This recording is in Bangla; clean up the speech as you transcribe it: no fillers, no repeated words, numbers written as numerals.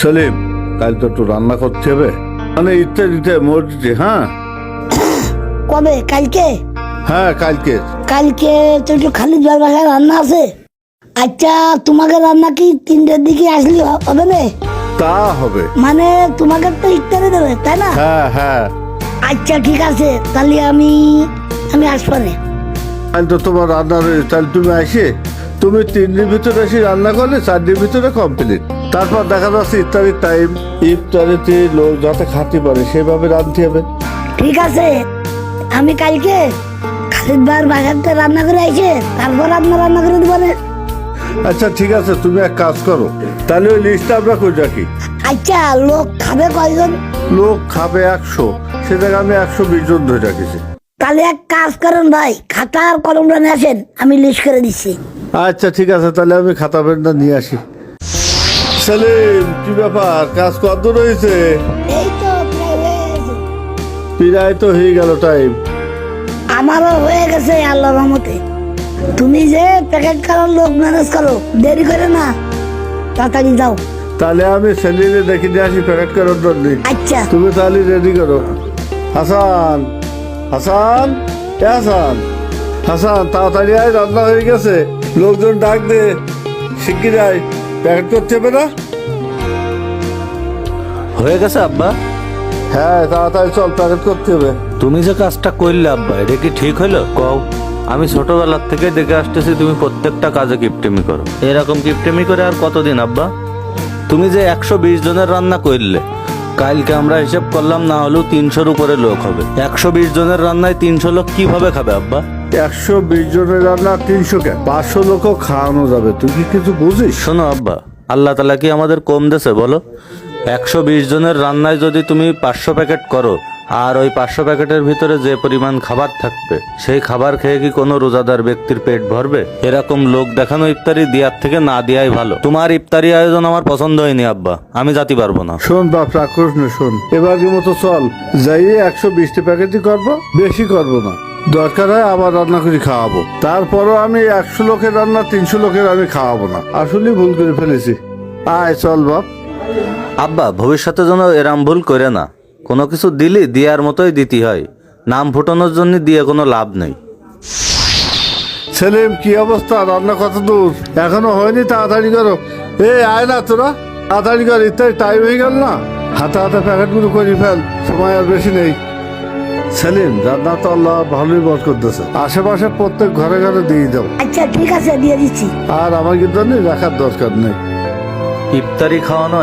সেলিম, কাল তো একটু রান্না করতে হবে, মানে ইত্যাদিতে মসজিদে। হ্যাঁ কবে? কালকে? হ্যাঁ কালকে। কালকে তো একটু খালিদ ভাই বাসায় রান্না আছে। আচ্ছা, তোমাকে রান্না কি 3টার দিকে আসলে হবে না? তা হবে। মানে তোমাকে তো ইফতারে দেবে, তাই না? হ্যাঁ হ্যাঁ, আচ্ছা ঠিক আছে, তাহলে আমি আসবো না। কাল তো তোমার রান্না রয়েছে, তাহলে তুমি আসে তুমি 3 দিন ভিতরে এসে রান্না করলে 4 দিন ভিতরে কমপ্লিট। তারপর দেখা যাচ্ছে ইফতারির টাইম, ইফতারিতে লোক যাতে খাতে পারে সেভাবে রাঁধতে হবে। ঠিক আছে, আমি কালকে খালিদ ভাইয়ের বাসাতে রান্না করে আইছে, তারপর আপনার রান্না করে দেবো না? আচ্ছা ঠিক আছে, তুমি এক কাজ করো, তাহলে ওই লিস্টটা আমরা করে রাখি। আচ্ছা, লোক খাবে কয়জন? লোক খাবে 100, সে জায়গায় আমি 120 জন ধরে রাখিছি। তাহলে এক কাজ করেন ভাই, খাতা আর কলমটা নিয়ে আসেন, আমি লিস্ট করে দিচ্ছি। আচ্ছা ঠিক আছে, তাহলে আমি খাতা পেনটা নিয়ে আসি। সেলিম, কি ব্যাপার, কাজ কত রয়েছে? এই তো প্রায় হয়ে গেছে। প্রায় তো হয়ে গেল টাইম। আমারও হয়ে গেছে আল্লাহর রহমতে। তুমি যে প্যাকেট করার লোক ম্যানেজ করো, দেরি করে না, তাড়াতাড়ি যাও। তাহলে আমি সেলিমে দেখে নিয়ে আসি প্যাকেট করার জন্য। আচ্ছা তুমি তাহলে রেডি করো। হাসান, হাসান, এ হাসান, হাসান তাড়াতাড়ি আয়, রান্না হয়ে গেছে, লোকজন ডাক দে, শিগগির আয়, প্যাকেট করতে হবে না? হয়ে গেছে আব্বা? হ্যাঁ তাড়াতাড়ি চল, প্যাকেট করতে হবে। তুমি যে কাজটা করলে আব্বা, এটা কি ঠিক হলো কও? আমি ছোটবেলার থেকে দেখে আসতেছি তুমি প্রত্যেকটা কাজে কিপটেমি করো। এরকম কিপটেমি করে আর কতদিন আব্বা? তুমি যে 120 জনের রান্না করলে, কালকে আমরা হিসেব করলাম না হলেও 300-র উপরে লোক হবে। 120 জনের রান্নায় 300 লোক কিভাবে খাবে আব্বা? 120 জনের রান্না 300 কে 500 লোকও খাওয়ানো যাবে, তুই কি কিছু বুঝিস? শোনো আব্বা, আল্লাহ তালা কি আমাদের কম দেশে বলো? 120 জনের রান্নায় যদি তুমি 500 প্যাকেট করো, আর ওই 500 প্যাকেটের ভিতরে যে পরিমাণ খাবার থাকবে, সেই খাবার খেয়ে কি কোনো রোজাদার ব্যক্তির পেট ভরবে? এরকম লোক দেখানো ইফতারি দেওয়ার থেকে না দেওয়াই ভালো। তোমার ইফতারি আয়োজন আমার পছন্দ হয়নি আব্বা, আমি যাতে পারবো না। শোন বাপ, রাগ করিস না, শোন এবারের মতো চল, যাইয়ে 120টি প্যাকেটই করবো, বেশি করবো না। দরকার হয় আবার রান্না করে খাওয়াবো, তারপরও আমি 100 লোকের রান্না 300 লোকের আমি খাওয়াবো না। আসলে ভুল করে ফেলেছি। আয় চল বাপ। আব্বা, ভবিষ্যতে যেন এরাম ভুল করে না। কোনো কিছু দিলি দেওয়ার মতোই দিতে হয়, নাম ফুটানোর জন্য দিয়ে কোনো লাভ নেই। সেলিম, কি অবস্থা, রান্না কত দূর? এখনো হয়নি, তাড়াতাড়ি করো। আয় না তোরা, তাড়াতাড়ি কর, ইত্যাদি টাইম হয়ে গেল না। হাতে হাতে প্যাকেটগুলো করে ফেল, সময় আর বেশি নেই। সেলিম, রান্না তো আল্লাহ ভালোই বরকত দিয়েছে, আশেপাশে প্রত্যেক ঘরে ঘরে দিয়ে দাও। আচ্ছা ঠিক আছে, দিয়ে দিচ্ছি। আর আমার কিন্তু রাখার দরকার নেই। ইফতারি খাওয়ানো